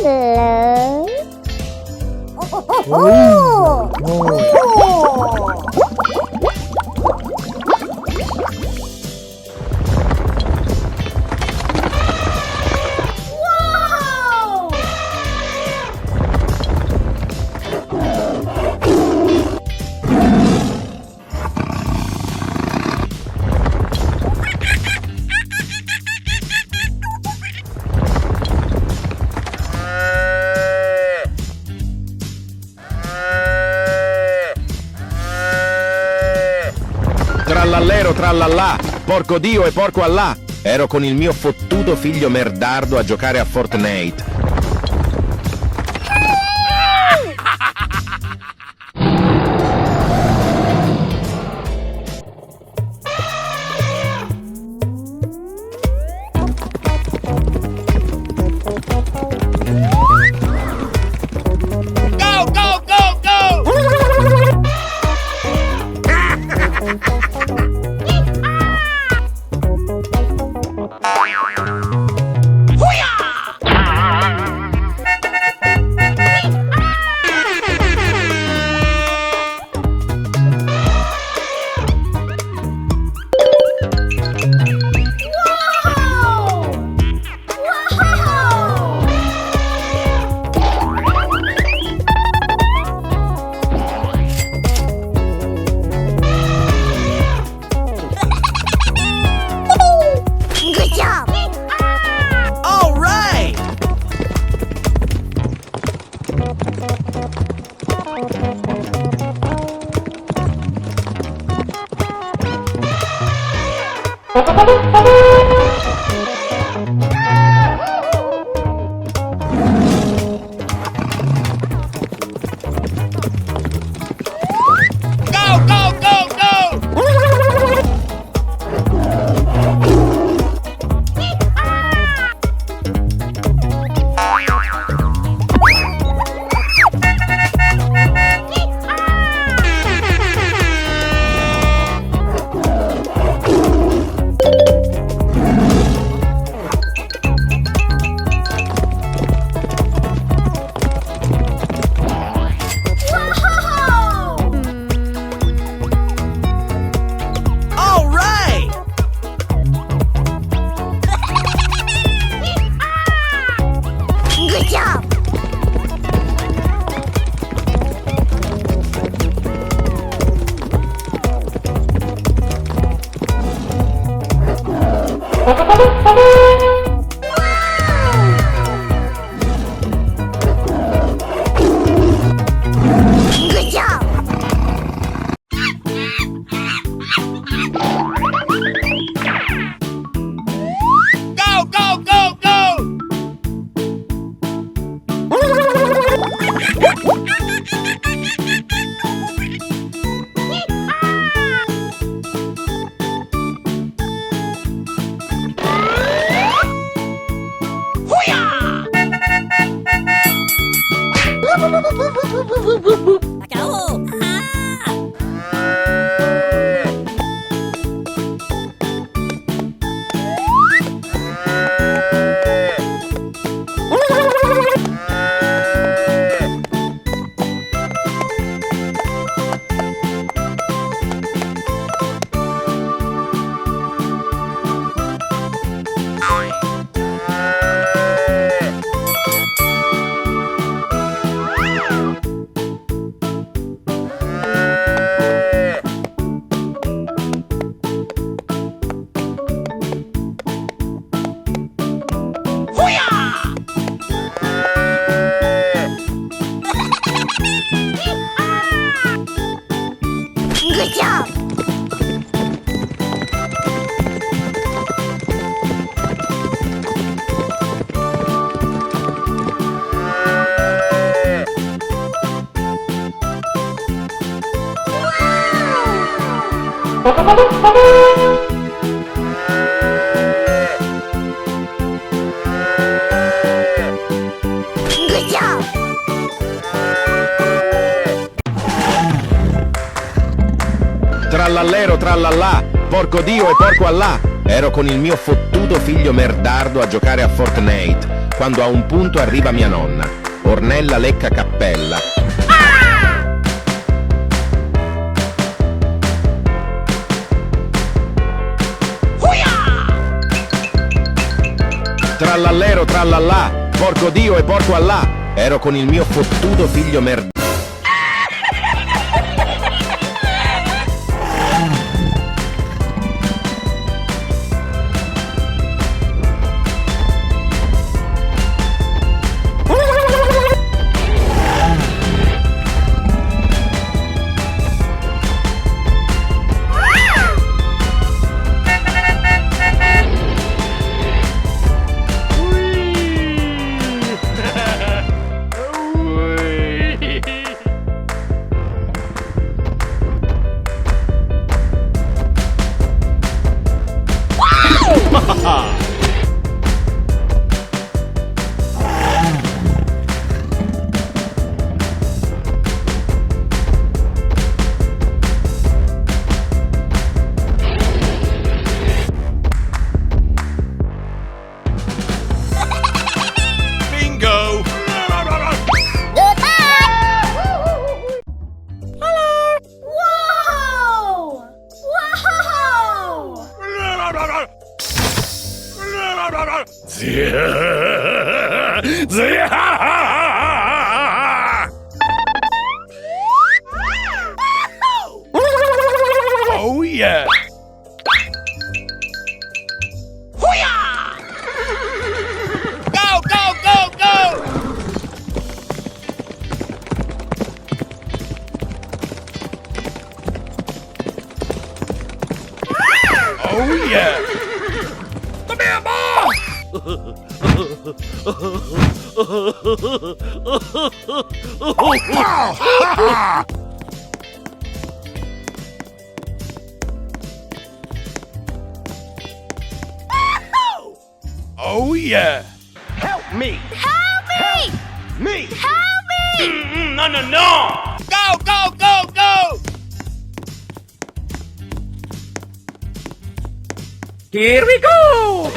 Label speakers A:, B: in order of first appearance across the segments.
A: Hello?
B: Trallallero trallallà, porco Dio e porco Allah. Ero con il mio fottuto figlio merdardo a giocare a Fortnite.
C: Go, go, go, go!
A: Good job!
C: All right! Go, go, go, go! All right!
A: Good job! Good job!
C: Go, go, go, go!
A: Acabó! Good job! Good job!
B: Trallallero trallallà, porco Dio e porco Allah. Ero con il mio fottuto figlio merdardo a giocare a Fortnite. quando a un punto arriva mia nonna. Ornella lecca cappella. Trallallero trallallà, porco Dio e porco Allah, ero con il mio fottuto figlio merdardo.
C: Bingo!
A: Whoa! Whoa!
C: Oh yeah! Go, go, go, go! Oh yeah! Come here, boy! Oh yeah!
B: Help me!
A: Help me!
B: Me!
A: Help me!
C: No, no, no! Go, go, go, go!
D: Here we go!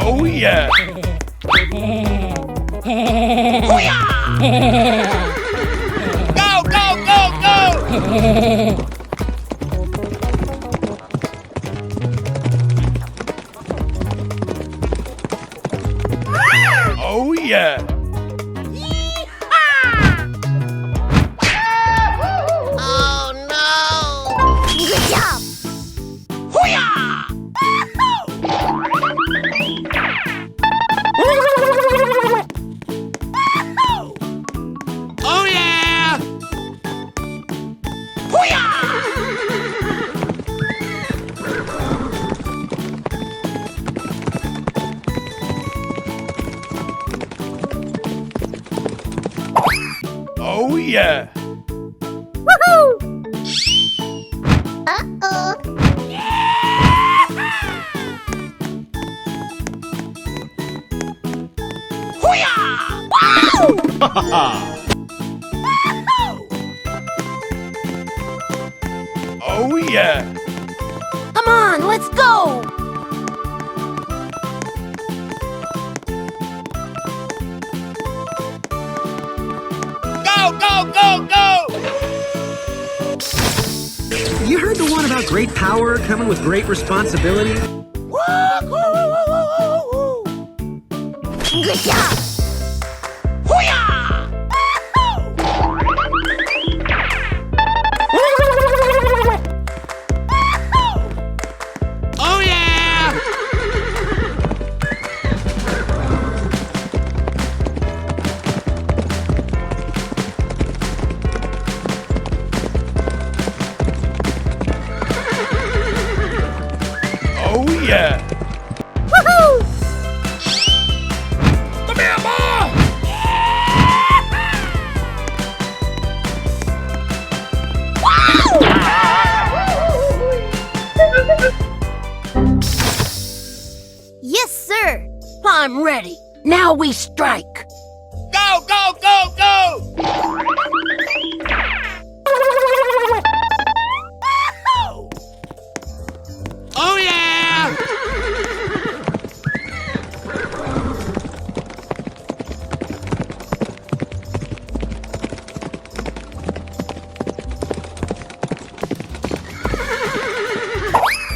C: Oh yeah! Go, go, go, go! Oh yeah!
A: Oh no! Good job!
C: Oh yeah! Oh yeah!
A: Woohoo! Uh-oh!
C: Oh yeah!
A: Come on, let's go!
C: Go, go, go, go!
D: You heard the one about great power coming with great responsibility?
A: Good job!
C: Oh yeah! Oh yeah!
A: Woohoo!
C: Come here, boy!
A: we strike?
C: Go, go, go, go! Oh, yeah!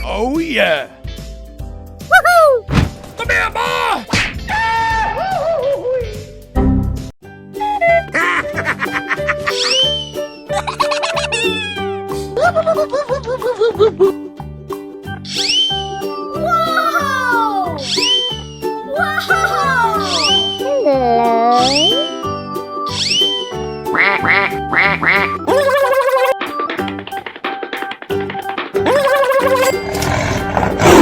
C: Oh, yeah!
A: Woohoo!
C: Come here, boy!
A: Whoa! Whoa! Hello?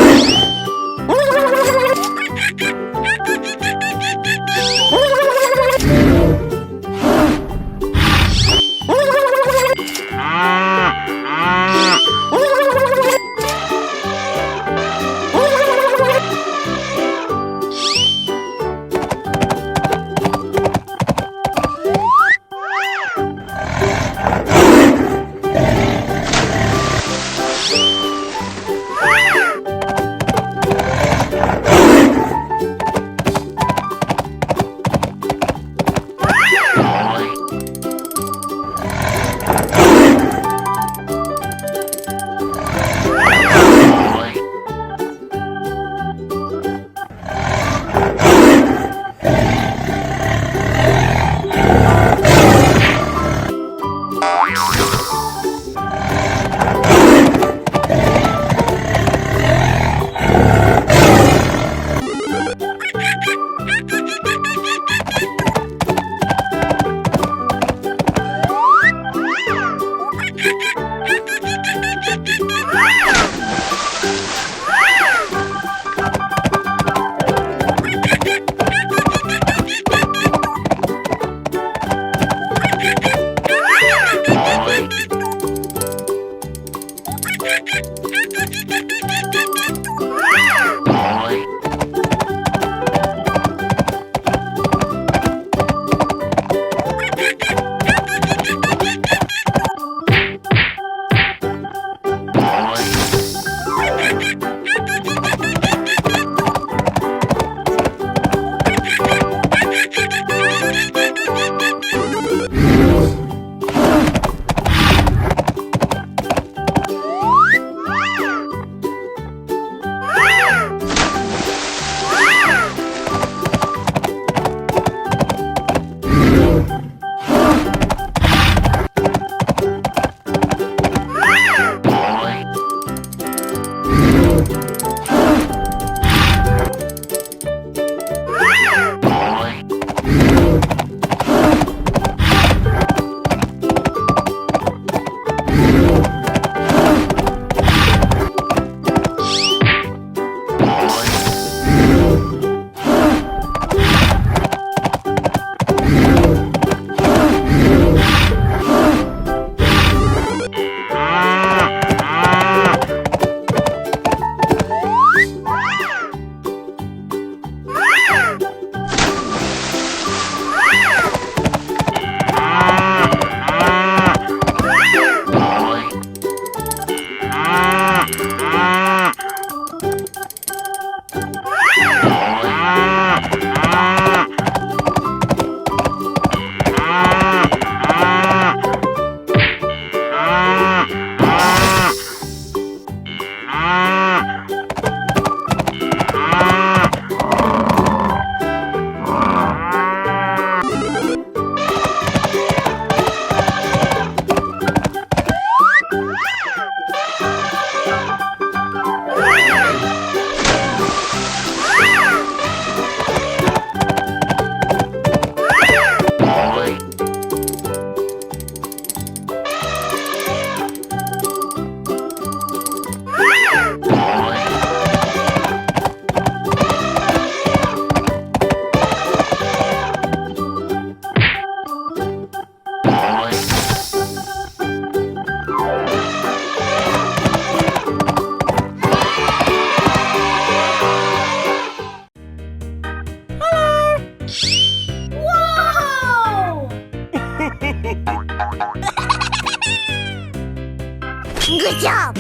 A: Good job!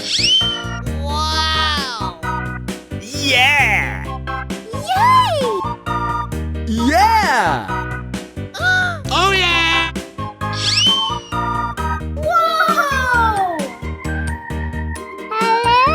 C: Wow! Yeah!
A: Yay!
D: Yeah!
C: Oh yeah!
A: Whoa! Hello!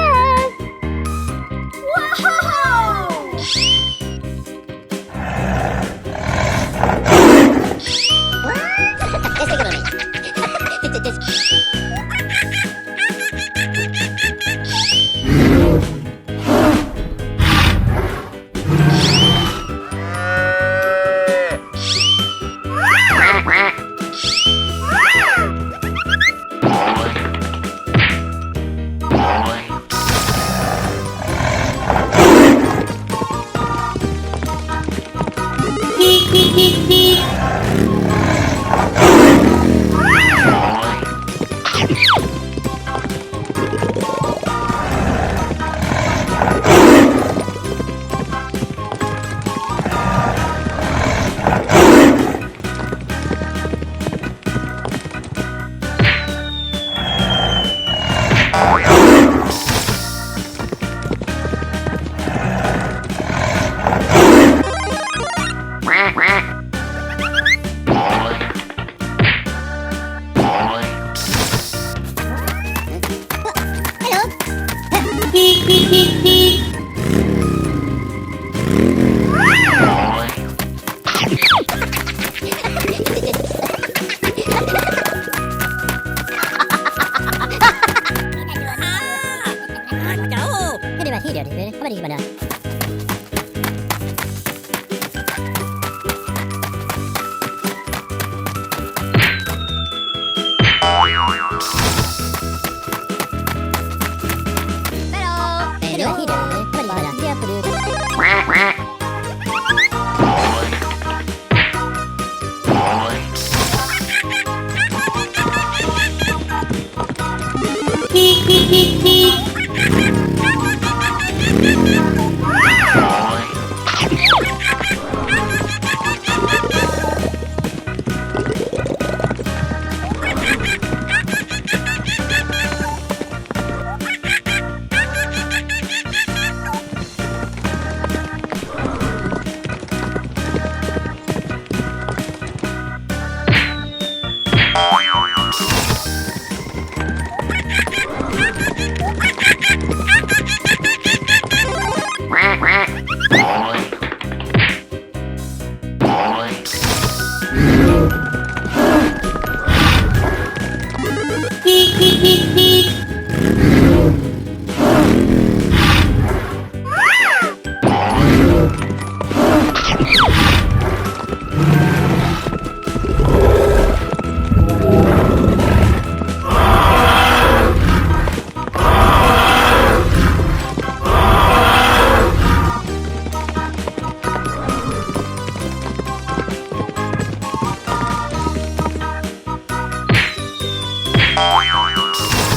A: Whoa!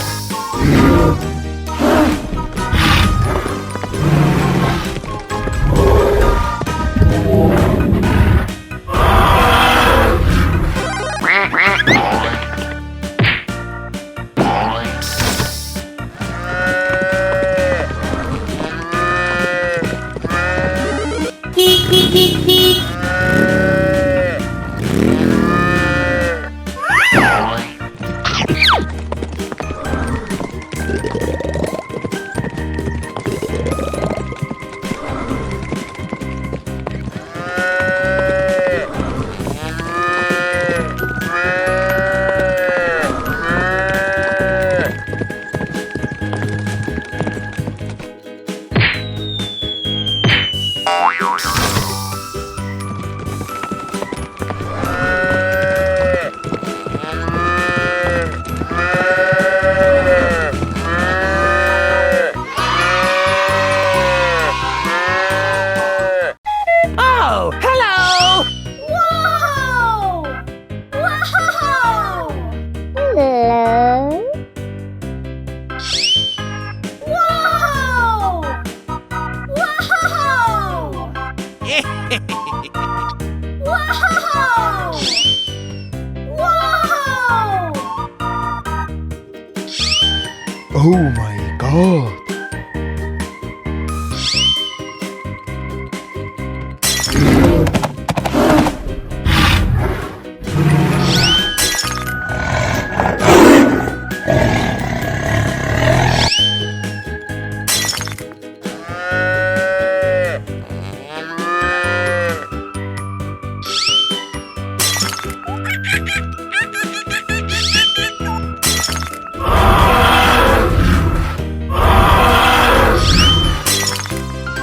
E: Oh my god.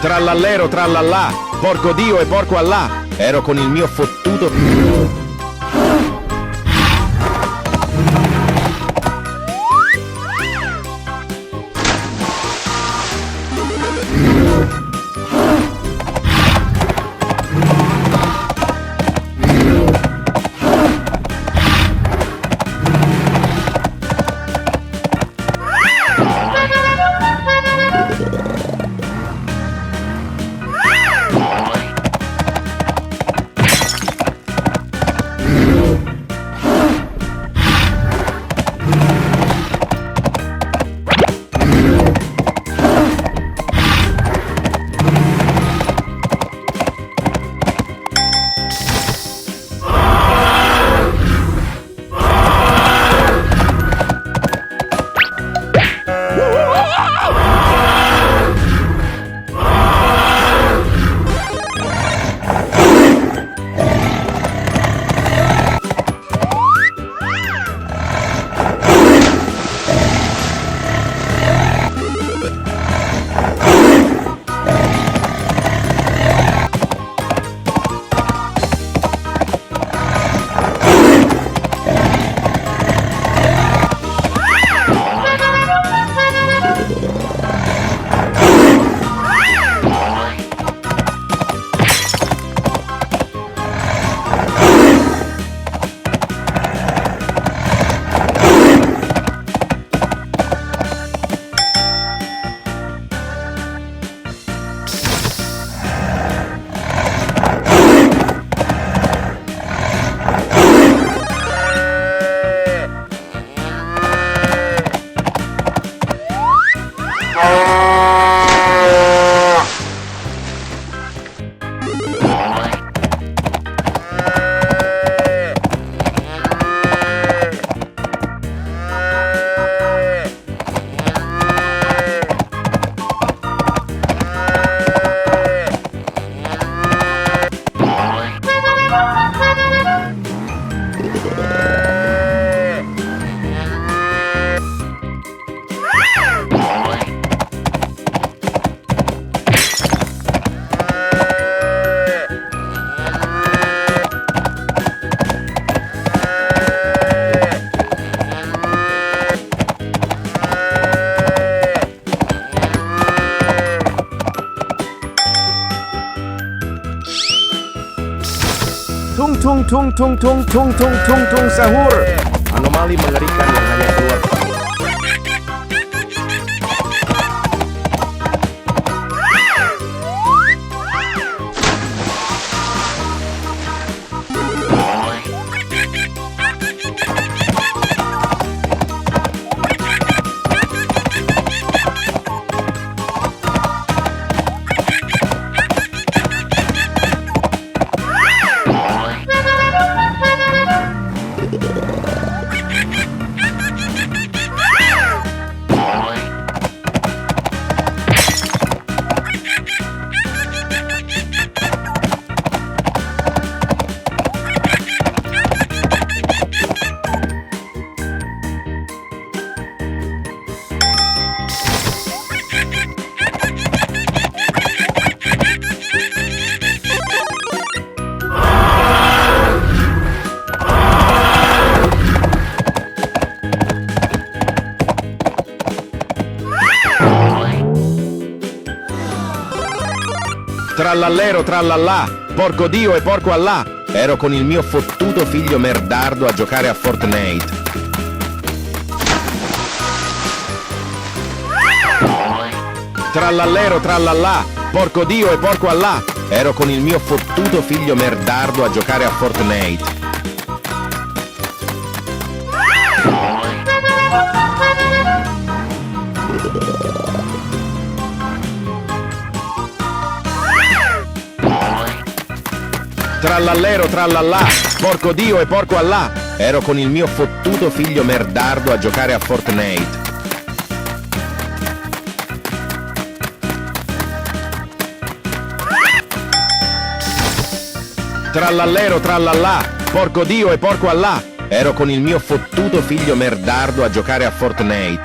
B: Trallallero trallallà, porco Dio e porco Allah, ero con il mio fottuto... Tung tung tung tung tung tung tung tung tung sahur. Anomali mengerikan yang hanya keluar. Trallallero trallallà, porco Dio e porco Allah, ero con il mio fottuto figlio merdardo a giocare a Fortnite. Trallallero trallallà, porco Dio e porco Allah, ero con il mio fottuto figlio merdardo a giocare a Fortnite. Trallallero trallallà, porco Dio e porco Allah, ero con il mio fottuto figlio merdardo a giocare a Fortnite. Trallallero trallallà, porco Dio e porco Allah, ero con il mio fottuto figlio merdardo a giocare a Fortnite.